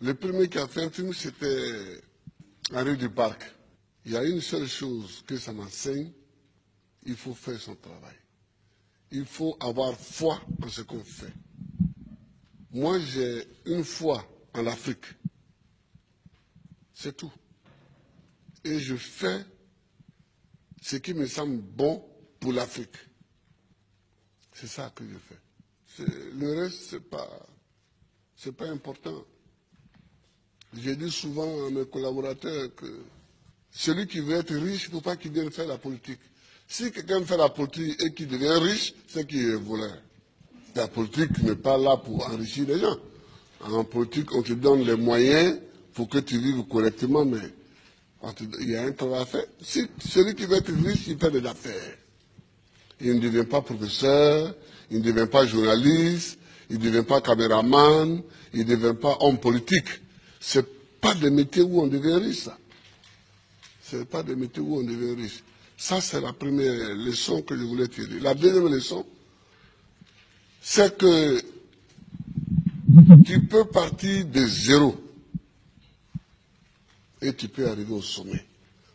Le premier qui a fait un film, c'était Henri Duparc. Il y a une seule chose que ça m'enseigne, il faut faire son travail. Il faut avoir foi en ce qu'on fait. Moi, j'ai une foi en l'Afrique. C'est tout. Et je fais ce qui me semble bon pour l'Afrique. C'est ça que je fais. Le reste, c'est pas important. J'ai dit souvent à mes collaborateurs que celui qui veut être riche, il ne faut pas qu'il vienne faire la politique. Si quelqu'un fait la politique et qu'il devient riche, c'est qu'il est voleur. La politique n'est pas là pour enrichir les gens. En politique, on te donne les moyens pour que tu vives correctement, mais il y a un travail à faire. Si celui qui veut être riche, il fait des affaires. Il ne devient pas professeur, il ne devient pas journaliste, il ne devient pas caméraman, il ne devient pas homme politique. Ce n'est pas des métiers où on devient riche, ça. Ce n'est pas des métiers où on devient riche. Ça, c'est la première leçon que je voulais tirer. La deuxième leçon, c'est que tu peux partir de zéro et tu peux arriver au sommet,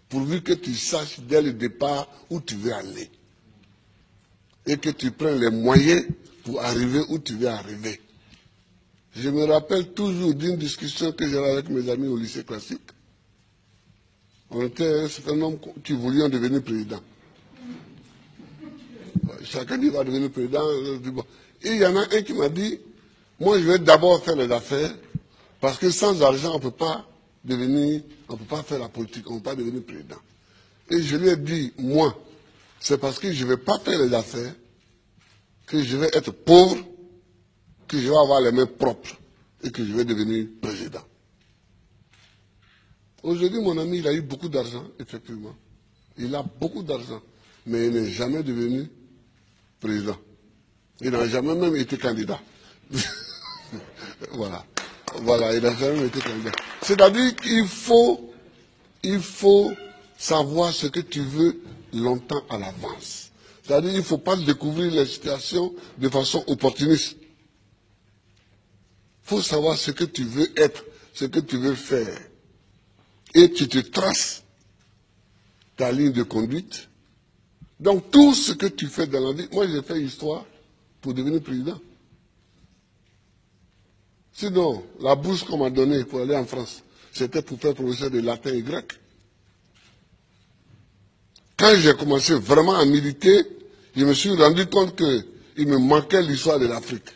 pourvu que tu saches dès le départ où tu veux aller et que tu prennes les moyens pour arriver où tu veux arriver. Je me rappelle toujours d'une discussion que j'avais avec mes amis au lycée classique. On était un certain nombre qui voulions devenir président. Chacun dit va devenir président. Et il y en a un qui m'a dit, moi je vais d'abord faire les affaires, parce que sans argent on ne peut pas faire la politique, on ne peut pas devenir président. Et je lui ai dit, moi, c'est parce que je ne vais pas faire les affaires, que je vais être pauvre, que je vais avoir les mains propres et que je vais devenir président. Aujourd'hui, mon ami, il a eu beaucoup d'argent, effectivement. Il a beaucoup d'argent, mais il n'est jamais devenu président. Il n'a jamais même été candidat. Voilà. Voilà, il n'a jamais été candidat. C'est-à-dire qu'il faut savoir ce que tu veux longtemps à l'avance. C'est-à-dire qu'il ne faut pas découvrir les situations de façon opportuniste. Il faut savoir ce que tu veux être, ce que tu veux faire. Et tu te traces ta ligne de conduite. Donc tout ce que tu fais dans la vie, moi j'ai fait histoire pour devenir président. Sinon, la bourse qu'on m'a donnée pour aller en France, c'était pour faire professeur de latin et grec. Quand j'ai commencé vraiment à militer, je me suis rendu compte qu'il me manquait l'histoire de l'Afrique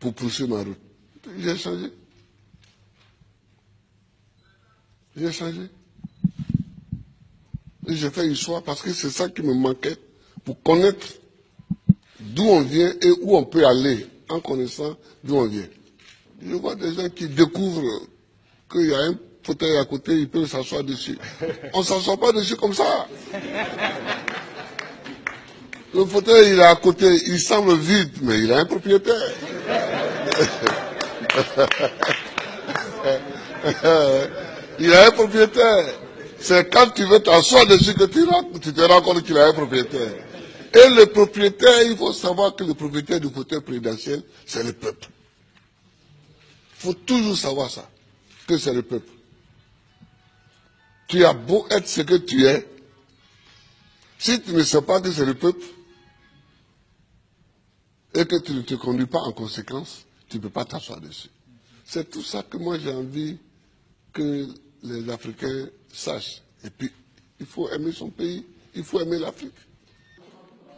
pour poursuivre ma route. J'ai changé. J'ai changé. Et j'ai fait histoire parce que c'est ça qui me manquait pour connaître d'où on vient et où on peut aller en connaissant d'où on vient. Je vois des gens qui découvrent qu'il y a un fauteuil à côté, ils peuvent s'asseoir dessus. On ne s'assoit pas dessus comme ça. Le fauteuil, il est à côté, il semble vide, mais il a un propriétaire. Il a un propriétaire. C'est quand tu veux t'asseoir dessus que tu te rends compte qu'il a un propriétaire. Et le propriétaire, il faut savoir que le propriétaire du fauteuil présidentiel, c'est le peuple. Il faut toujours savoir ça, que c'est le peuple. Tu as beau être ce que tu es, si tu ne sais pas que c'est le peuple, et que tu ne te conduis pas en conséquence, tu ne peux pas t'asseoir dessus. C'est tout ça que moi j'ai envie que les Africains sachent. Et puis, il faut aimer son pays, il faut aimer l'Afrique.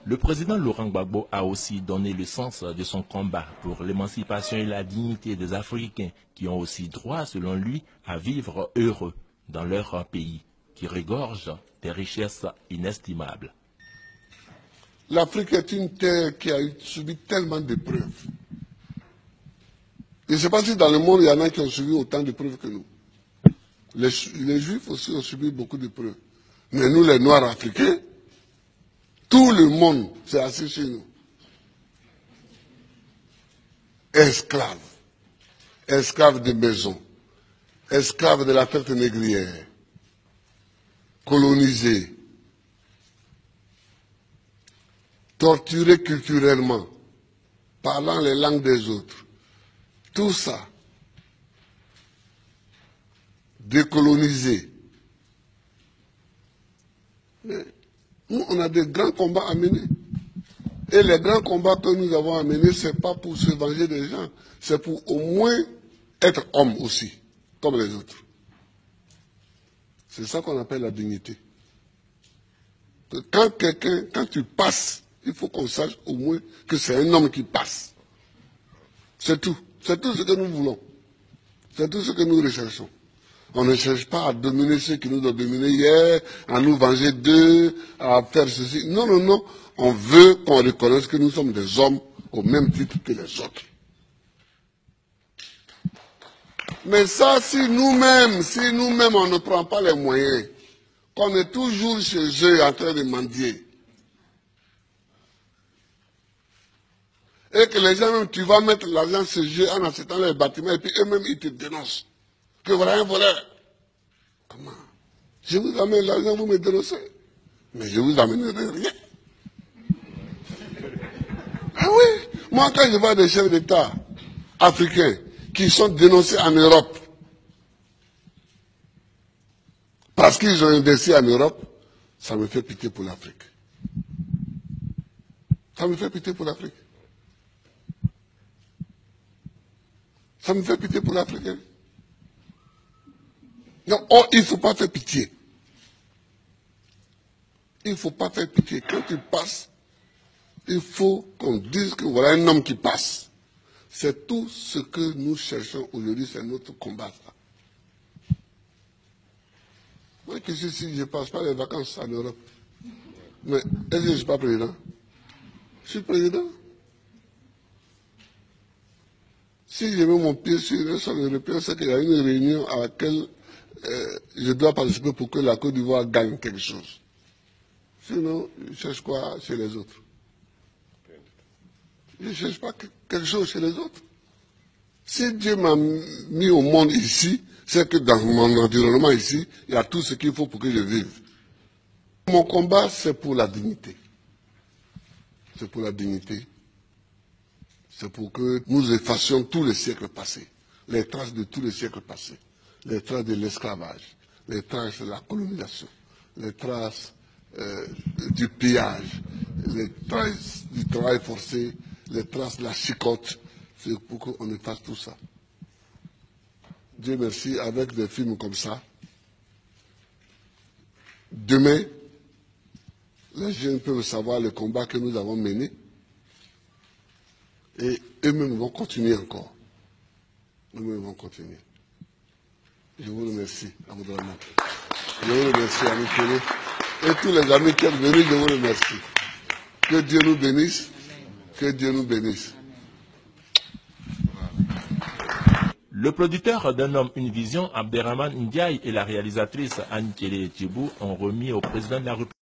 Le président Laurent Gbagbo a aussi donné le sens de son combat pour l'émancipation et la dignité des Africains qui ont aussi droit, selon lui, à vivre heureux dans leur pays, qui regorge des richesses inestimables. L'Afrique est une terre qui a subi tellement d'épreuves. Je ne sais pas si dans le monde, il y en a qui ont subi autant d'épreuves que nous. Les Juifs aussi ont subi beaucoup d'épreuves. Mais nous, les Noirs africains, tout le monde s'est assis chez nous. Esclaves. Esclaves de maison. Esclaves de la traite négrière. Colonisés. Torturés culturellement. Parlant les langues des autres. Tout ça, décoloniser. Mais nous, on a des grands combats à mener. Et les grands combats que nous avons à mener, ce n'est pas pour se venger des gens, c'est pour au moins être homme aussi, comme les autres. C'est ça qu'on appelle la dignité. Quand tu passes, il faut qu'on sache au moins que c'est un homme qui passe. C'est tout. C'est tout ce que nous voulons. C'est tout ce que nous recherchons. On ne cherche pas à dominer ceux qui nous ont dominés hier, à nous venger d'eux, à faire ceci. Non, non, non. On veut qu'on reconnaisse que nous sommes des hommes au même titre que les autres. Mais ça, si nous-mêmes, on ne prend pas les moyens, qu'on est toujours chez eux en train de mendier, et que les gens, même, tu vas mettre l'argent chez eux en achetant les bâtiments, et puis eux-mêmes, ils te dénoncent. Que voilà un voleur. Comment? Je vous amène l'argent, vous me dénoncez. Mais je vous amènerai rien. Ah oui, moi quand je vois des chefs d'État africains qui sont dénoncés en Europe parce qu'ils ont investi en Europe, ça me fait pitié pour l'Afrique. Ça me fait pitié pour l'Afrique. Ça me fait pitié pour l'Afrique. Non, oh, il ne faut pas faire pitié. Il ne faut pas faire pitié. Quand tu passes, il faut qu'on dise que voilà un homme qui passe. C'est tout ce que nous cherchons aujourd'hui, c'est notre combat. Ça. Moi, si je ne passe pas les vacances en Europe, mais est-ce que je ne suis pas président? Je suis président. Si je mets mon pied sur un sol européen, c'est qu'il y a une réunion à laquelle je dois participer pour que la Côte d'Ivoire gagne quelque chose. Sinon, je cherche quoi chez les autres? Je ne cherche pas quelque chose chez les autres. Si Dieu m'a mis au monde ici, c'est que dans mon environnement ici, il y a tout ce qu'il faut pour que je vive. Mon combat, c'est pour la dignité. C'est pour la dignité. C'est pour que nous effacions tous les siècles passés, les traces de tous les siècles passés, les traces de l'esclavage, les traces de la colonisation, les traces du pillage, les traces du travail forcé, les traces de la chicote. C'est pour qu'on efface tout ça. Dieu merci, avec des films comme ça, demain, les jeunes peuvent savoir le combat que nous avons mené et eux-mêmes vont continuer encore. Eux-mêmes vont continuer. Je vous remercie, Aboudraman. Je vous remercie, Ami Kéré. Et tous les amis qui sont venus, je vous remercie. Que Dieu nous bénisse. Que Dieu nous bénisse. Le producteur d'un homme, une vision, Abderrahmane Ndiaye, et la réalisatrice Anne Kélé Thibou ont remis au président de la République